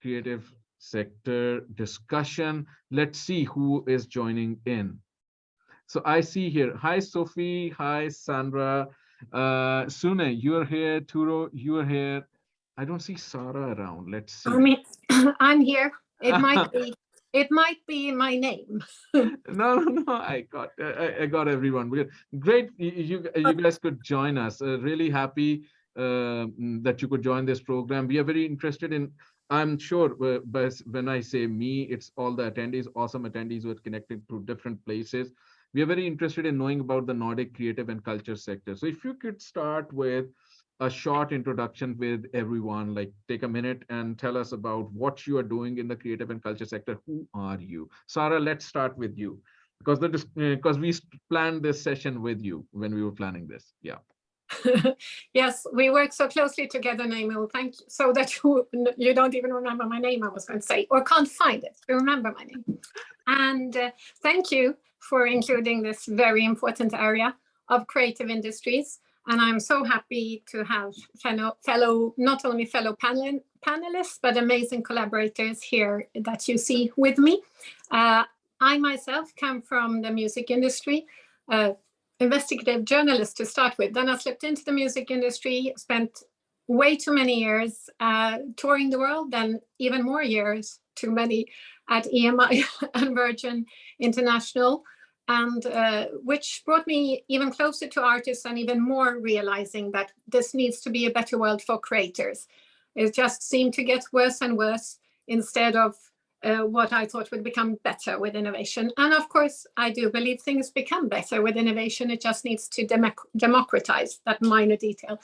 creative sector discussion. Let's see who is joining in. So I see here, hi Sophie, hi Sandra, Sune, you're here, Turo, you're here. I don't see Sara around. Let's see. I mean, I'm here. It might be my name. No, I got everyone. Great, you guys could join us. Really happy that you could join this program. We are very interested in. I'm sure, but when I say me, it's all the attendees, awesome attendees who are connected to different places. We are very interested in knowing about the Nordic creative and culture sector. So if you could start with a short introduction with everyone, like take a minute and tell us about what you are doing in the creative and culture sector. Who are you? Sara, let's start with you because we planned this session with you when we were planning this. Yeah. Yes, we work so closely together, Naimul. Thank you. So that you don't even remember my name, I was going to say, or can't find it to remember my name. And thank you for including this very important area of creative industries. And I'm so happy to have not only fellow panelists, but amazing collaborators here that you see with me. I myself come from the music industry, investigative journalist to start with. Then I slipped into the music industry, spent way too many years touring the world, then even more years, too many, at EMI and Virgin International. And which brought me even closer to artists and even more realizing that this needs to be a better world for creators. It just seemed to get worse and worse instead of what I thought would become better with innovation. And of course, I do believe things become better with innovation. It just needs to democratize that minor detail.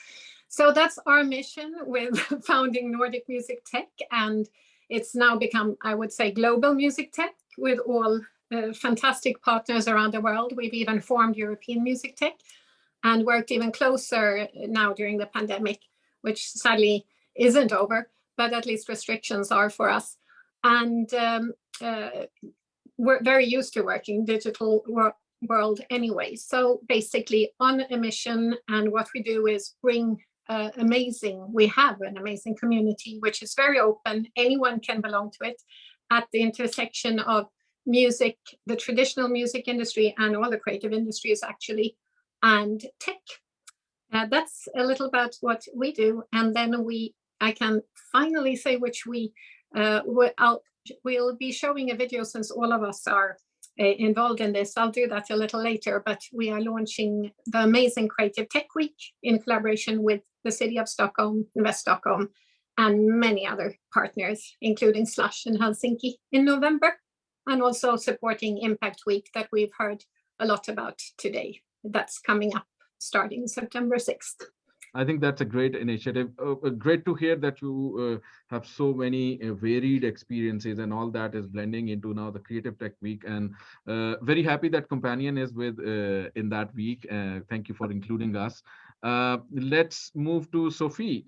So that's our mission with founding Nordic Music Tech. And it's now become, I would say, global music tech with all fantastic partners around the world. We've even formed European Music Tech and worked even closer now during the pandemic, which sadly isn't over, but at least restrictions are for us. And we're very used to working digital world anyway. So basically on a mission, and what we do is bring we have an amazing community, which is very open. Anyone can belong to it at the intersection of music, the traditional music industry, and all the creative industries actually, and tech. That's a little about what we do. And then I can finally say which we'll be showing a video since all of us are involved in this. I'll do that a little later, but we are launching the amazing Creative Tech Week in collaboration with the city of Stockholm, West Stockholm, and many other partners, including Slush in Helsinki in November, and also supporting Impact Week that we've heard a lot about today. That's coming up starting September 6th. I think that's a great initiative. Great to hear that you have so many varied experiences, and all that is blending into now the Creative Tech Week. And very happy that Coompanion is with in that week. Thank you for including us. Let's move to Sofie.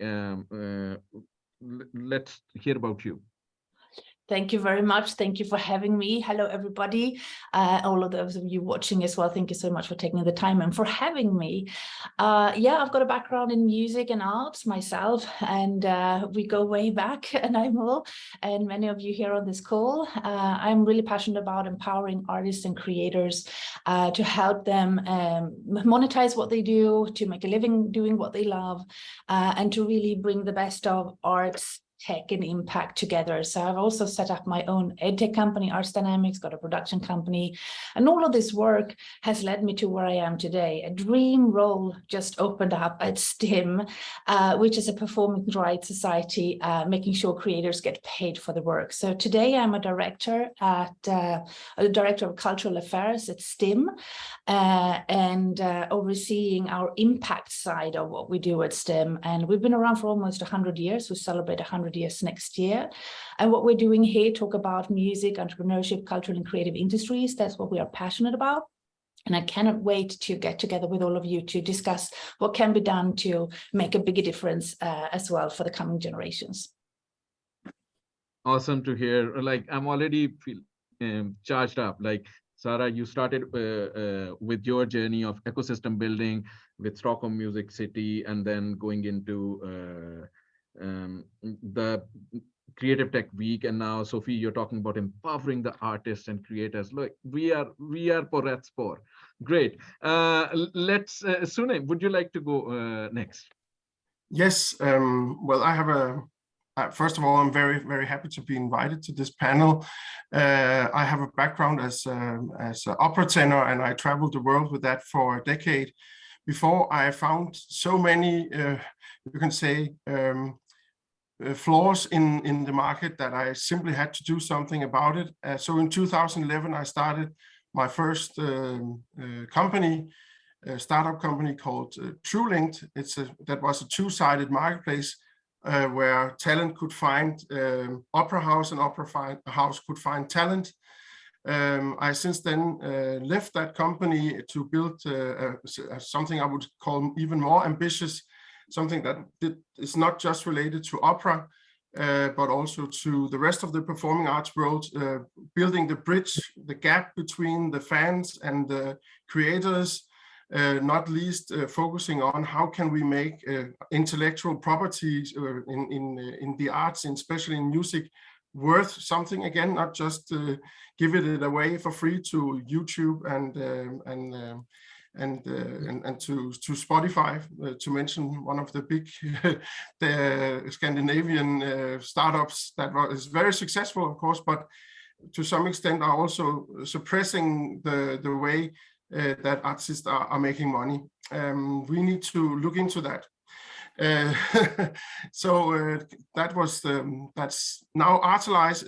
Let's hear about you. Thank you very much. Thank you for having me. Hello, everybody. All of those of you watching as well. Thank you so much for taking the time and for having me. Yeah, I've got a background in music and arts myself, and we go way back, Naimul, and many of you here on this call. I'm really passionate about empowering artists and creators to help them monetize what they do, to make a living doing what they love, and to really bring the best of arts, tech and impact together. So I've also set up my own edtech company, Arts Dynamics, got a production company, and all of this work has led me to where I am today. A dream role just opened up at Stim, which is a performing rights society, making sure creators get paid for the work. So today I'm a director of cultural affairs at Stim, and overseeing our impact side of what we do at Stim. And we've been around for almost 100 years. We celebrate 100 years next year. And what we're doing here, talk about music, entrepreneurship, cultural and creative industries. That's what we are passionate about. And I cannot wait to get together with all of you to discuss what can be done to make a bigger difference as well for the coming generations. Awesome to hear. Like, I'm already charged up. Like, Sara, you started with your journey of ecosystem building with Stockholm Music City, and then going into the Creative Tech Week, and now Sofie, you're talking about empowering the artists and creators. Look, we are på rätt spår. Great. Let's Sune, would you like to go next? Yes. Well, I have first of all, I'm very, very happy to be invited to this panel. I have a background as an opera tenor, and I traveled the world with that for a decade before I found so many, you can say, flaws in the market that I simply had to do something about it. So in 2011, I started my first company, a startup company called Turo. That was a two-sided marketplace where talent could find opera house, and opera house could find talent. I since then left that company to build something I would call even more ambitious, something that is not just related to opera, but also to the rest of the performing arts world, building the bridge, the gap between the fans and the creators, not least focusing on how can we make intellectual properties in the arts, and especially in music, worth something again, not just give it away for free to YouTube and to Spotify, to mention one of the big the Scandinavian startups that is very successful, of course, but to some extent are also suppressing the way that artists are making money. We need to look into that. So that's now Artelize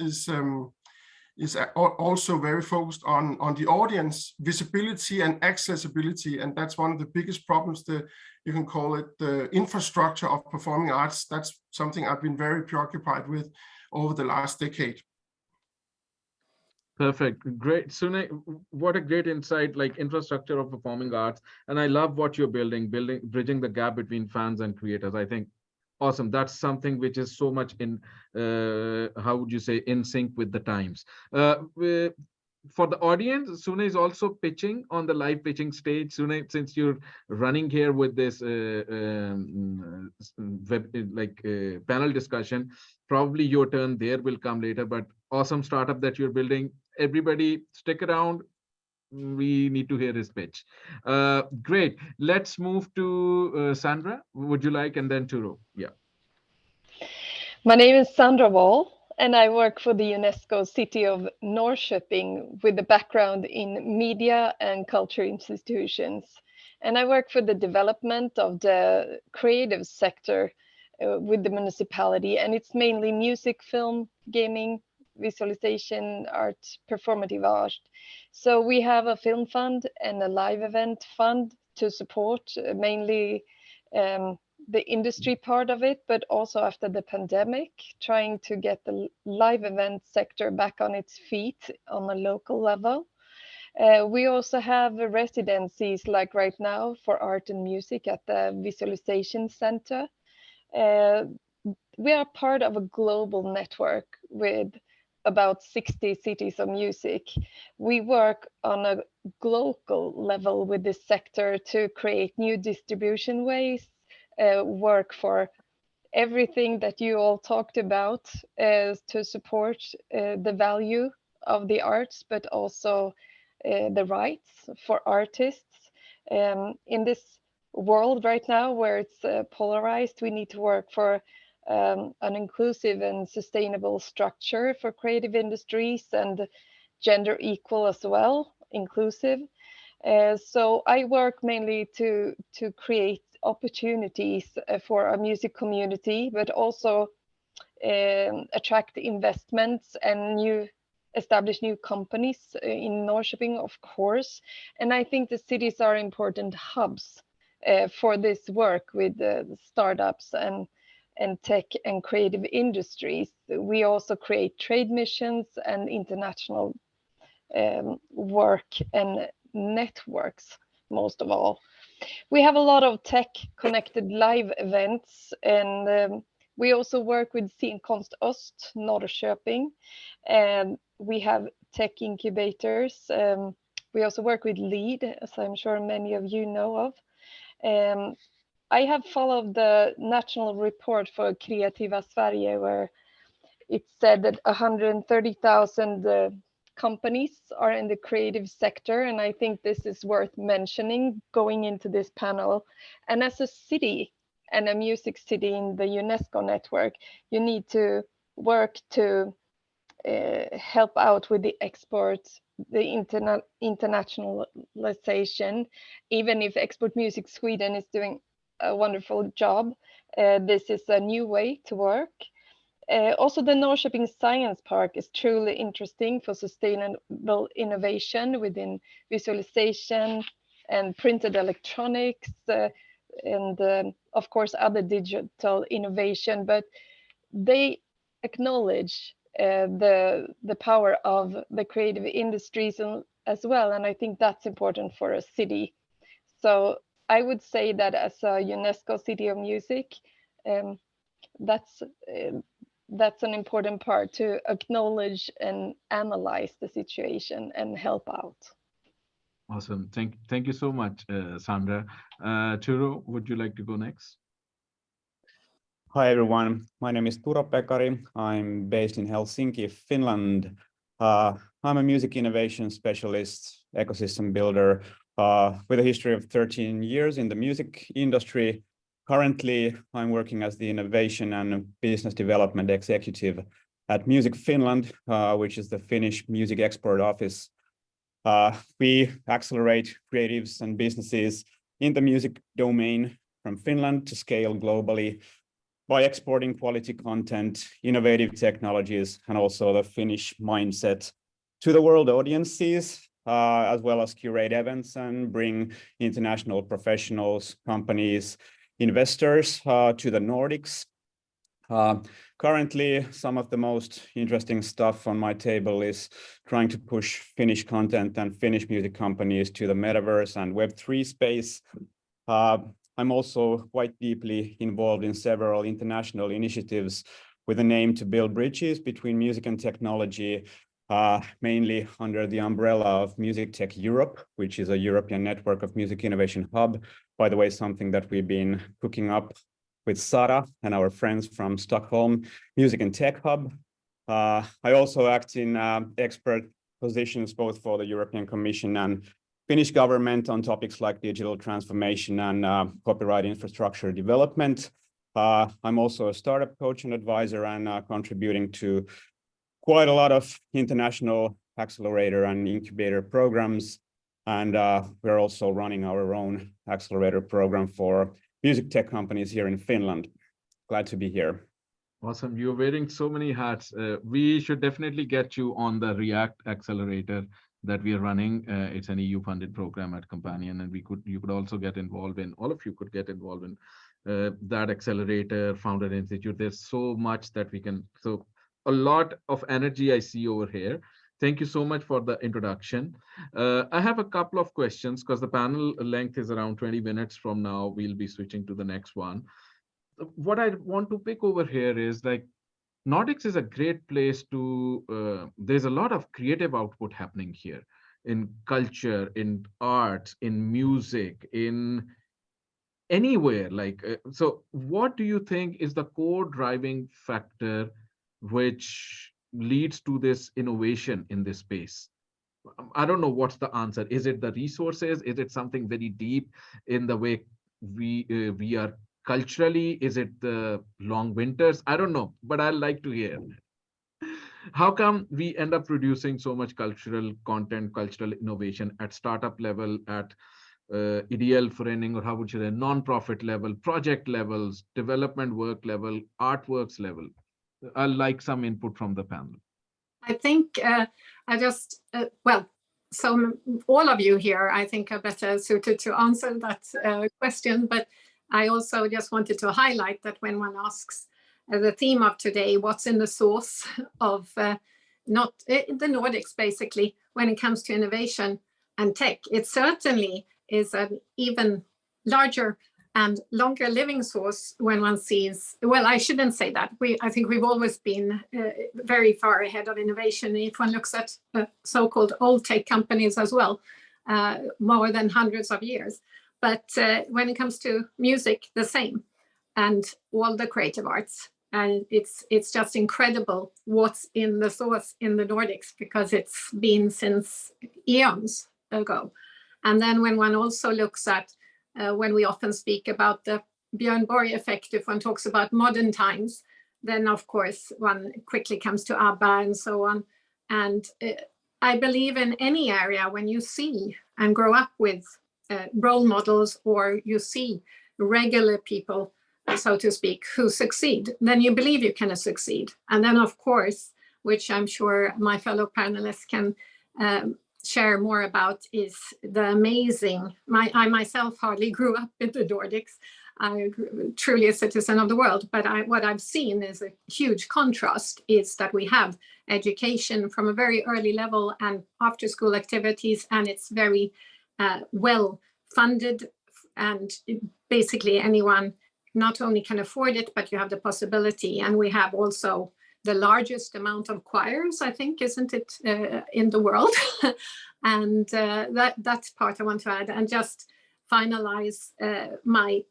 is also very focused on the audience visibility and accessibility, and that's one of the biggest problems. You can call it the infrastructure of performing arts. That's something I've been very preoccupied with over the last decade. Perfect. Great. Sune, what a great insight, like infrastructure of performing arts. And I love what you're bridging the gap between fans and creators. I think awesome. That's something which is so much in, how would you say, in sync with the times. For the audience, Sune is also pitching on the live pitching stage. Sune, since you're running here with this panel discussion, probably your turn there will come later, but awesome startup that you're building. Everybody stick around. We need to hear his pitch. Great. Let's move to Sandra. Would you like? And then Turo. Yeah. My name is Sandra Wall, and I work for the UNESCO city of Norrköping with a background in media and culture institutions. And I work for the development of the creative sector with the municipality, and it's mainly music, film, gaming, visualization, art, performative art. So we have a film fund and a live event fund to support mainly the industry part of it, but also after the pandemic, trying to get the live event sector back on its feet on a local level. We also have residencies like right now for art and music at the Visualization Center. We are part of a global network with about 60 cities of music. We work on a global level with this sector to create new distribution ways, work for everything that you all talked about to support the value of the arts, but also the rights for artists. In this world right now where it's polarized, we need to work for an inclusive and sustainable structure for creative industries, and gender equal as well, inclusive. So I work mainly to create opportunities for a music community, but also attract investments and establish new companies in Norrköping, of course. And I think the cities are important hubs for this work with the startups and tech and creative industries. We also create trade missions and international work and networks, most of all. We have a lot of tech connected live events, and we also work with Scenkonst Öst, Norrköping, and we have tech incubators. We also work with LEAD, as I'm sure many of you know of. I have followed the national report for Kreativa Sverige, where it's said that 130,000 companies are in the creative sector, and I think this is worth mentioning going into this panel. And as a city and a music city in the UNESCO network, you need to work to help out with the exports, the internationalization. Even if Export Music Sweden is doing a wonderful job, this is a new way to work. Also, the Norrköping Science Park is truly interesting for sustainable innovation within visualization and printed electronics, and of course other digital innovation, but they acknowledge the power of the creative industries as well, and I think that's important for a city. So I would say that as a UNESCO City of Music, that's an important part, to acknowledge and analyze the situation and help out. Awesome. Thank you so much, Sandra. Turo, would you like to go next? Hi, everyone. My name is Turo Pekari. I'm based in Helsinki, Finland. I'm a music innovation specialist, ecosystem builder with a history of 13 years in the music industry. Currently, I'm working as the innovation and business development executive at Music Finland, which is the Finnish music export office. We accelerate creatives and businesses in the music domain from Finland to scale globally by exporting quality content, innovative technologies, and also the Finnish mindset to the world audiences, as well as curate events and bring international professionals, companies, investors to the Nordics. Currently, some of the most interesting stuff on my table is trying to push Finnish content and Finnish music companies to the metaverse and Web3 space. I'm also quite deeply involved in several international initiatives with an aim to build bridges between music and technology, mainly under the umbrella of Music Tech Europe, which is a European network of music innovation hub. By the way, something that we've been cooking up with Sara and our friends from Stockholm Music and Tech Hub. I also act in expert positions both for the European Commission and Finnish government on topics like digital transformation and copyright infrastructure development. I'm also a startup coach and advisor, and contributing to quite a lot of international accelerator and incubator programs. And we're also running our own accelerator program for music tech companies here in Finland. Glad to be here. Awesome. You're wearing so many hats. We should definitely get you on the React accelerator that we are running. It's an EU-funded program at Coompanion, and you could also get involved in, all of you could get involved in that accelerator, Founder Institute. There's so much that we can, so a lot of energy I see over here. Thank you so much for the introduction. I have a couple of questions because the panel length is around 20 minutes from now. We'll be switching to the next one. What I want to pick over here is like, Nordics is a great place to, there's a lot of creative output happening here in culture, in art, in music, in anywhere. Like, so what do you think is the core driving factor which leads to this innovation in this space? I don't know what's the answer. Is it the resources? Is it something very deep in the way we are culturally? Is it the long winters? I don't know, but I'd like to hear. How come we end up producing so much cultural content, cultural innovation at startup level, at ideal forening, or how would you say, non-profit level, project levels, development work level, artworks level? I'd like some input from the panel. I think I just, well, so all of you here, I think, are better suited to answer that question. But I also just wanted to highlight that when one asks the theme of today, what's in the source of not the Nordics, basically, when it comes to innovation and tech, it certainly is an even larger and longer living source when one sees, well, I shouldn't say that. I think we've always been very far ahead of innovation. If one looks at so-called old tech companies as well, more than hundreds of years. But when it comes to music, the same, and all the creative arts, And it's just incredible what's in the source in the Nordics, because it's been since eons ago. And then when one also looks at, when we often speak about the Björn Borg effect, if one talks about modern times, then of course one quickly comes to ABBA and so on. And I believe in any area, when you see and grow up with role models, or you see regular people, so to speak, who succeed, then you believe you can succeed. And then of course, which I'm sure my fellow panelists can share more about, is the amazing, I myself hardly grew up in the Nordics. I'm truly a citizen of the world, but what I've seen is a huge contrast, is that we have education from a very early level and after school activities, and it's very well funded, and basically anyone not only can afford it, but you have the possibility. And we have also the largest amount of choirs, I think, isn't it, in the world? And that's part I want to add, and just finalize my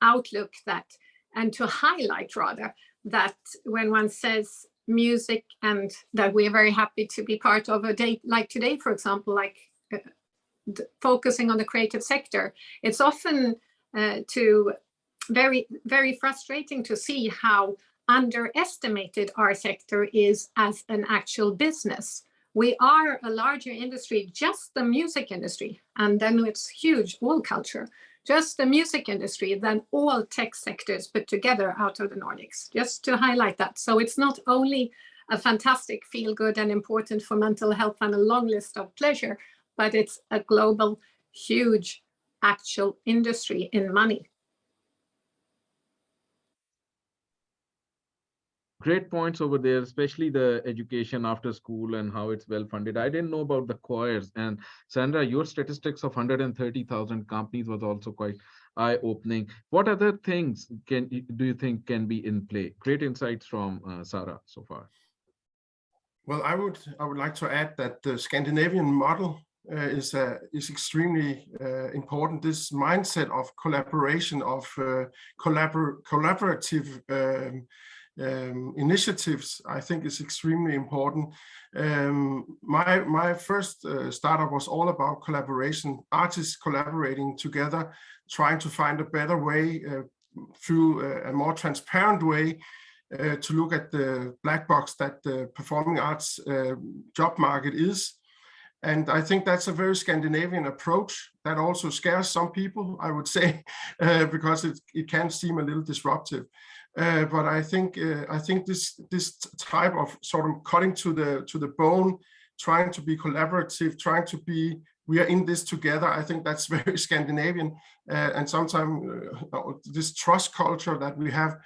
outlook, that, and to highlight rather, that when one says music, and that we are very happy to be part of a day like today, for example, like focusing on the creative sector, it's often very, very frustrating to see how underestimated our sector is as an actual business. We are a larger industry, just the music industry, and then it's huge, all culture, just the music industry, than all tech sectors put together out of the Nordics, just to highlight that. So it's not only a fantastic feel good and important for mental health and a long list of pleasure, but it's a global, huge actual industry in money. Great points over there, especially the education after school and how it's well funded. I didn't know about the choirs. And Sandra, your statistics of 130,000 companies was also quite eye-opening. What other things do you think can be in play? Great insights from Sara so far. Well, I would like to add that the Scandinavian model is extremely important. This mindset of collaboration, of collaborative initiatives, I think is extremely important. My first startup was all about collaboration, artists collaborating together, trying to find a better way through a more transparent way to look at the black box that the performing arts job market is. And I think that's a very Scandinavian approach that also scares some people, I would say, because it can seem a little disruptive. But I think this type of sort of cutting to the bone, trying to be collaborative, trying to be, we are in this together, I think that's very Scandinavian. And sometimes this trust culture that we have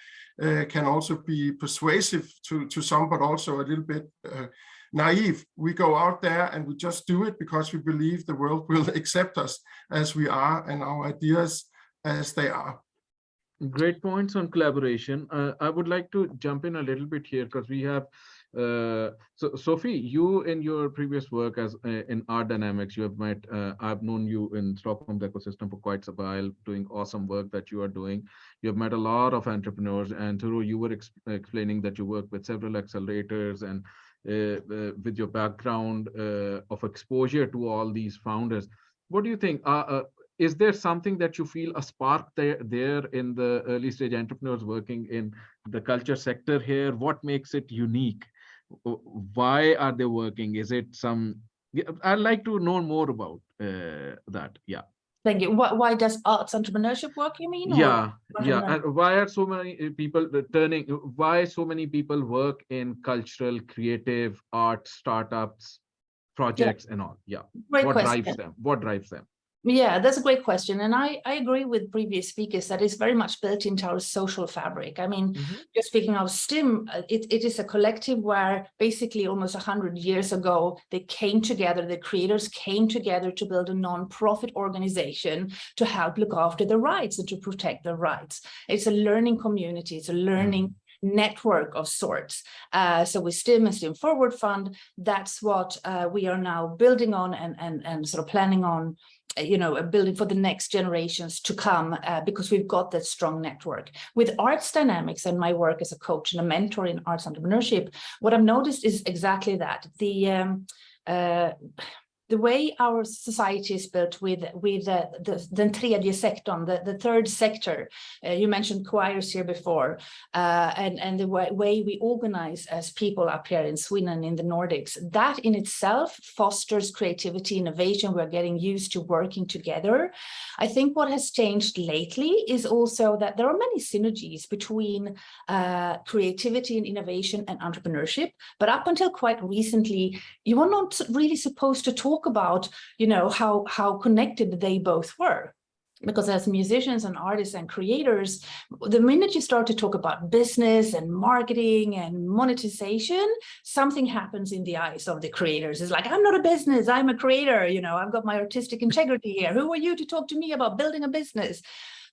can also be persuasive to some, but also a little bit naive. We go out there and we just do it because we believe the world will accept us as we are and our ideas as they are. Great points on collaboration. I would like to jump in a little bit here, because we have so Sofie, you in your previous work as in Art Dynamics, you have met, I've known you in Stockholm's ecosystem for quite a while, doing awesome work that you are doing. You have met a lot of entrepreneurs, and Turo, you were explaining that you work with several accelerators, and with your background of exposure to all these founders. What do you think? Is there something that you feel a spark there in the early stage entrepreneurs working in the culture sector here? What makes it unique? Why are they working? Is it some, I'd like to know more about that. Yeah. Thank you. Why does arts entrepreneurship work, you mean? Yeah, yeah. And why are so many people why so many people work in cultural, creative, art, startups, projects, and all? Yeah. Great what question. drives them? What drives them? Yeah, that's a great question. And I agree with previous speakers that it's very much built into our social fabric. I mean, just speaking of Stim, it is a collective where basically almost 100 years ago, they came together, the creators came together to build a non-profit organization to help look after the rights and to protect the rights. It's a learning community, it's a learning network of sorts. So with Stim and Stim Forward Fund, that's what we are now building on and sort of planning on building for the next generations to come, because we've got that strong network. With arts dynamics and my work as a coach and a mentor in arts entrepreneurship, what I've noticed is exactly that. The way our society is built with the tredje sektorn, the third sector, you mentioned choirs here before, and the way we organize as people up here in Sweden, in the Nordics, that in itself fosters creativity, innovation. We're getting used to working together. I think what has changed lately is also that there are many synergies between creativity and innovation and entrepreneurship, but up until quite recently, you were not really supposed to talk about, how connected they both were. Because as musicians and artists and creators, the minute you start to talk about business and marketing and monetization, something happens in the eyes of the creators. It's like, I'm not a business, I'm a creator, I've got my artistic integrity here. Who are you to talk to me about building a business?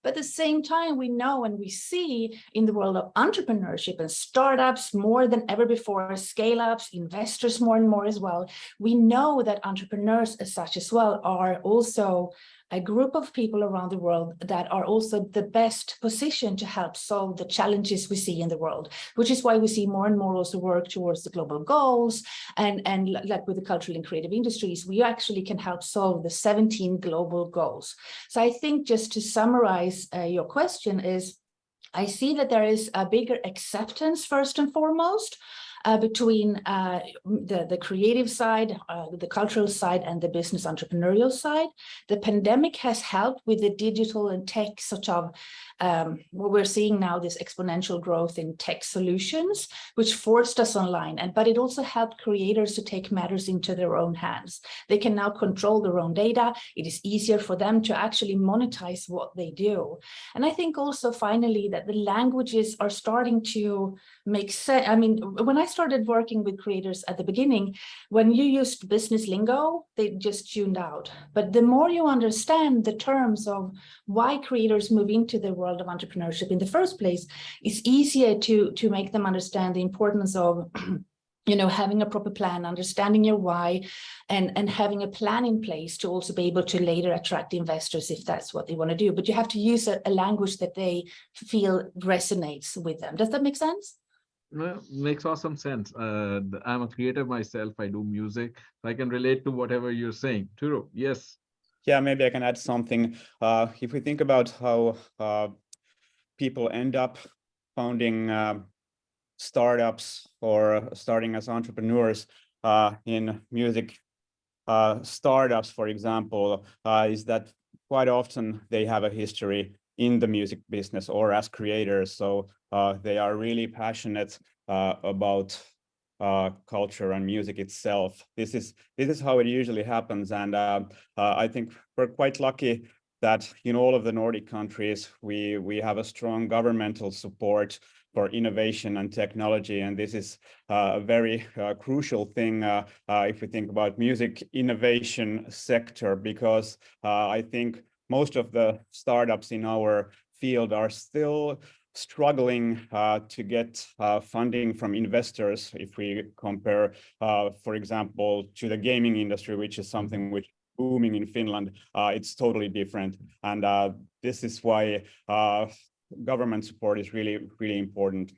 But at the same time, we know and we see in the world of entrepreneurship and startups more than ever before, scale-ups, investors more and more as well. We know that entrepreneurs as such as well are also a group of people around the world that are also the best positioned to help solve the challenges we see in the world, which is why we see more and more also work towards the global goals. And like with the cultural and creative industries, we actually can help solve the 17 global goals. So I think just to summarize your question is, I see that there is a bigger acceptance first and foremost between the creative side, the cultural side, and the business entrepreneurial side. The pandemic has helped with the digital and tech sort of what we're seeing now, this exponential growth in tech solutions, which forced us online. But it also helped creators to take matters into their own hands. They can now control their own data. It is easier for them to actually monetize what they do. And I think also finally that the languages are starting to make sense. I mean, when I started working with creators at the beginning, when you used business lingo, they just tuned out. But the more you understand the terms of why creators move into the world of entrepreneurship in the first place, it's easier to make them understand the importance of having a proper plan, understanding your why, and having a plan in place to also be able to later attract investors if that's what they want to do. But you have to use a language that they feel resonates with them. Does that make sense? Well, makes awesome sense. I'm a creator myself. I do music. So I can relate to whatever you're saying. Turo, yes. Yeah, maybe I can add something. If we think about how people end up founding startups or starting as entrepreneurs in music startups, for example, is that quite often they have a history in the music business or as creators. So they are really passionate about culture and music itself. This is how it usually happens. And I think we're quite lucky that in all of the Nordic countries, we have a strong governmental support for innovation and technology. And this is a very crucial thing if we think about music innovation sector, because I think most of the startups in our field are still struggling to get funding from investors. If we compare, for example, to the gaming industry, which is something which booming in Finland, it's totally different. And this is why government support is really, really important.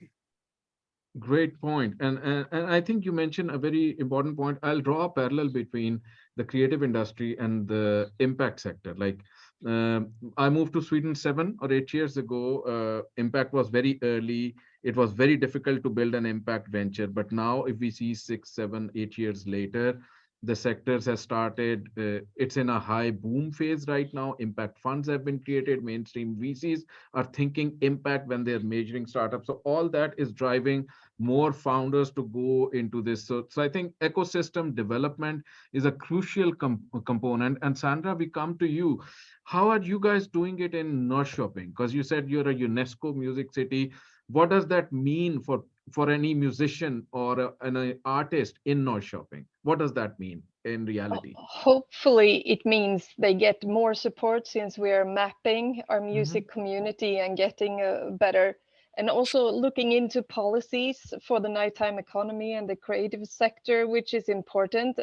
Great point. And I think you mentioned a very important point. I'll draw a parallel between the creative industry and the impact sector. Like I moved to Sweden 7 or 8 years ago. Impact was very early. It was very difficult to build an impact venture. But now if we see 6, 7, 8 years later, the sectors has started, it's in a high boom phase right now. Impact funds have been created. Mainstream VCs are thinking impact when they're measuring startups. So all that is driving more founders to go into this. So I think ecosystem development is a crucial component. And Sandra, we come to you. How are you guys doing it in Norrköping? Because you said you're a UNESCO music city. What does that mean for any musician or an artist in Norrköping? What does that mean in reality? Hopefully it means they get more support, since we are mapping our music community and getting a better, and also looking into policies for the nighttime economy and the creative sector, which is important.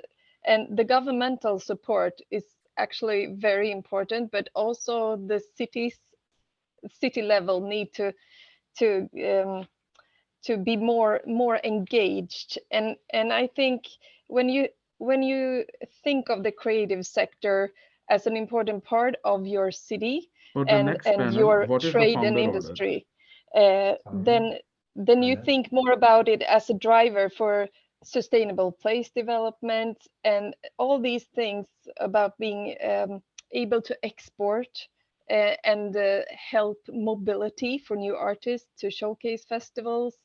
And the governmental support is actually very important, but also the city level need to be more engaged. And I think when you think of the creative sector as an important part of your city For the next and panel, your what is the trade and founder order? industry, then you think more about it as a driver for sustainable place development and all these things about being able to export and help mobility for new artists to showcase festivals.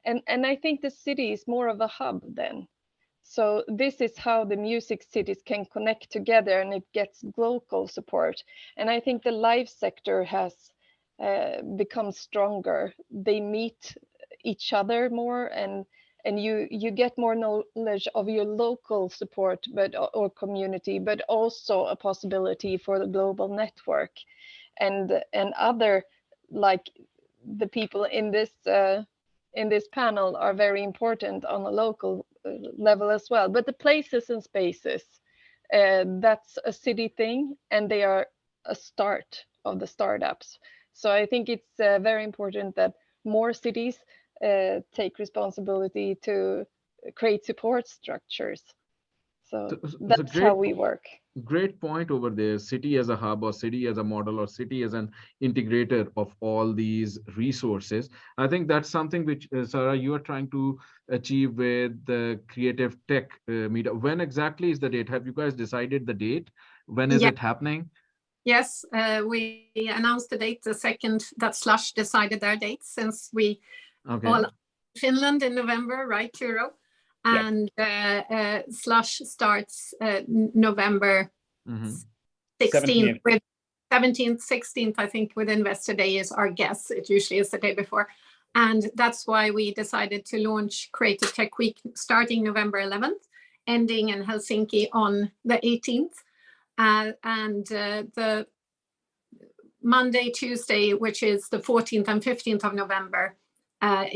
And I think the city is more of a hub then. So this is how the music cities can connect together, and it gets local support. And I think the live sector has become stronger. They meet each other more, and you get more knowledge of your local support or community, but also a possibility for the global network. And other, like the people in this panel, are very important on a local level as well. But the places and spaces, that's a city thing, and they are a start of the startups. So I think it's very important that more cities take responsibility to create support structures. So that's how we work. Great point over there. City as a hub, or city as a model, or city as an integrator of all these resources. I think that's something which, Sara, you are trying to achieve with the Creative Tech meetup. When exactly is the date? Have you guys decided the date? When is it happening? Yes, we announced the date the second that Slush decided their date, since we all Finland in November, right, Turo? And Slush starts November 16th, with 17th, 16th, I think, with Investor Day is our guess. It usually is the day before. And that's why we decided to launch Creative Tech Week starting November 11th, ending in Helsinki on the 18th. And the Monday, Tuesday, which is the 14th and 15th of November, are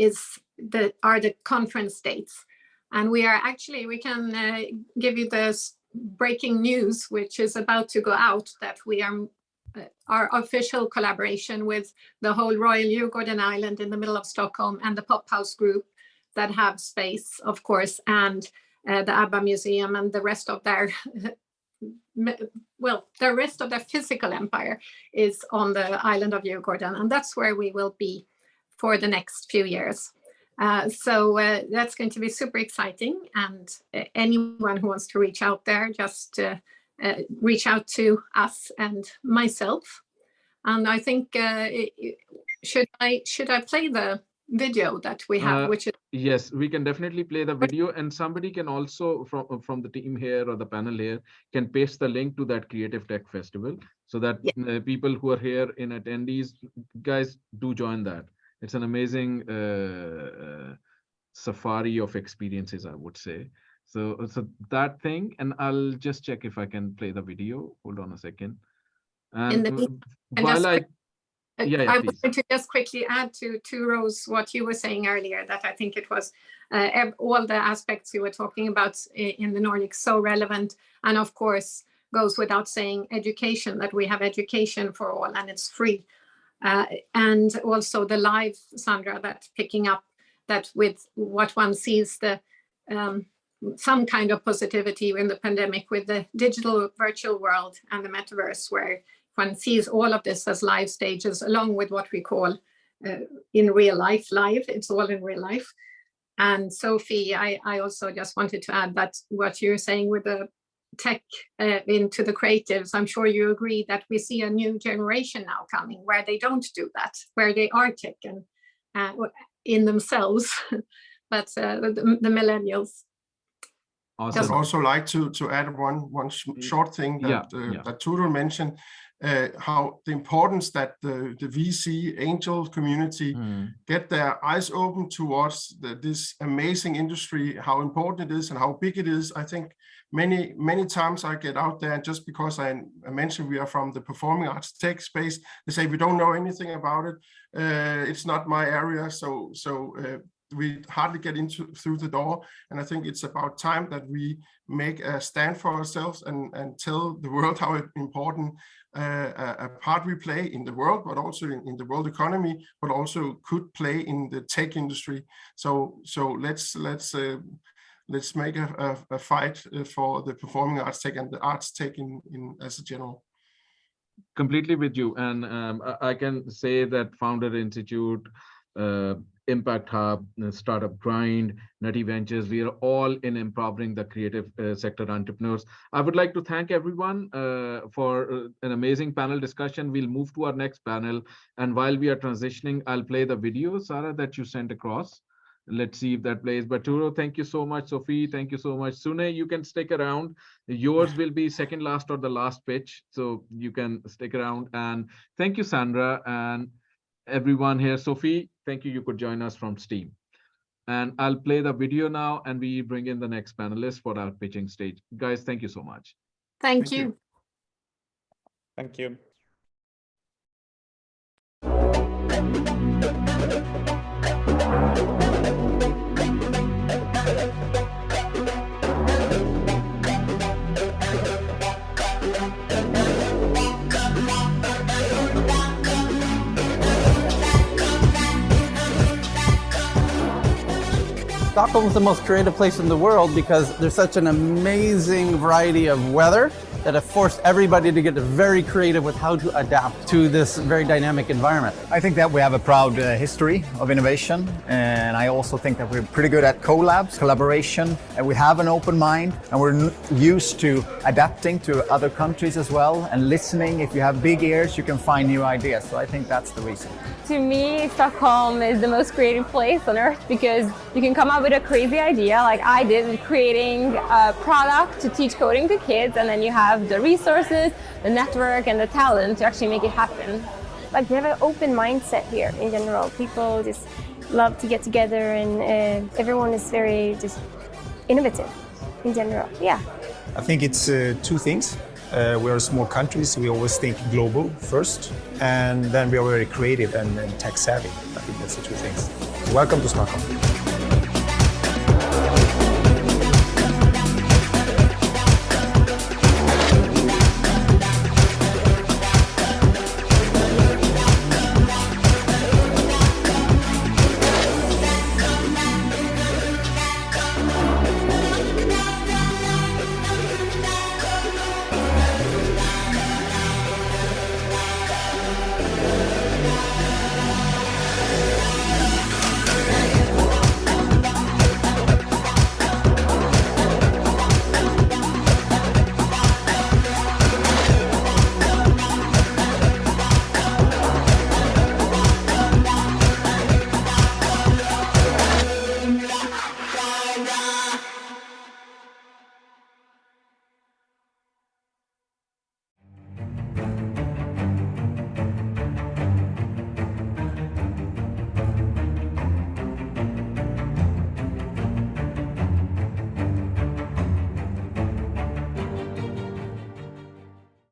the conference dates. And we can give you this breaking news, which is about to go out, that we are our official collaboration with the whole Royal Djurgården Island in the middle of Stockholm, and the Pop House Group that have space, of course, and the ABBA Museum and the rest of their the rest of their physical empire is on the island of Djurgården, and that's where we will be for the next few years. So that's going to be super exciting, and anyone who wants to reach out there, just reach out to us and myself. And I think should I play the video that we have, which is... Yes, we can definitely play the video, and somebody can also from the team here or the panel here can paste the link to that Creative Tech Festival, so that people who are here in attendees, guys, do join that. It's an amazing safari of experiences, I would say. So that thing, and I'll just check if I can play the video. Hold on a second. And while I wanted to just quickly add to Rose what you were saying earlier, that I think it was all the aspects you were talking about in the Nordics so relevant, and of course goes without saying education, that we have education for all and it's free. And also the live, Sandra, that picking up that with what one sees, the some kind of positivity in the pandemic with the digital virtual world and the metaverse, where one sees all of this as live stages, along with what we call in real life live. It's all in real life. And Sofie, I also just wanted to add that what you're saying with the tech into the creatives, I'm sure you agree that we see a new generation now coming where they don't do that, where they are tech and in themselves, but the millennials. Awesome. I'd also like to add one short thing that that Turo mentioned, how the importance that the VC angel community get their eyes open towards this amazing industry, how important it is and how big it is. I think many times I get out there, and just because I mentioned we are from the performing arts tech space, they say we don't know anything about it. It's not my area. So we hardly get through the door. And I think it's about time that we make a stand for ourselves and tell the world how important a part we play in the world, but also in the world economy, but also could play in the tech industry. So let's make a fight for the performing arts tech and the arts tech in as a general. Completely with you, and I can say that Founder Institute, Impact Hub, Startup Grind, Nutty Ventures, we are all in empowering the creative sector entrepreneurs. I would like to thank everyone for an amazing panel discussion. We'll move to our next panel, and while we are transitioning, I'll play the video, Sara, that you sent across. Let's see if that plays. But Turo, thank you so much. Sofie, thank you so much. Sune, you can stick around. Yours will be second last or the last pitch, so you can stick around. And thank you, Sandra, and everyone here. Sofie, thank you. You could join us from Stim. And I'll play the video now, and we bring in the next panelist for our pitching stage. Guys, thank you so much. Thank you. Thank you. Stockholm is the most creative place in the world because there's such an amazing variety of weather that have forced everybody to get very creative with how to adapt to this very dynamic environment. I think that we have a proud history of innovation, and I also think that we're pretty good at collabs, collaboration, and we have an open mind, and we're used to adapting to other countries as well, and listening. If you have big ears, you can find new ideas. So I think that's the reason. To me, Stockholm is the most creative place on earth because you can come up with a crazy idea like I did with creating a product to teach coding to kids, and then you have the resources, the network, and the talent to actually make it happen. Like, we have an open mindset here in general. People just love to get together, and everyone is very just innovative in general. Yeah. I think it's two things. We're a small country, so we always think global first, and then we are very creative and tech savvy. I think that's the two things. Welcome to Stockholm.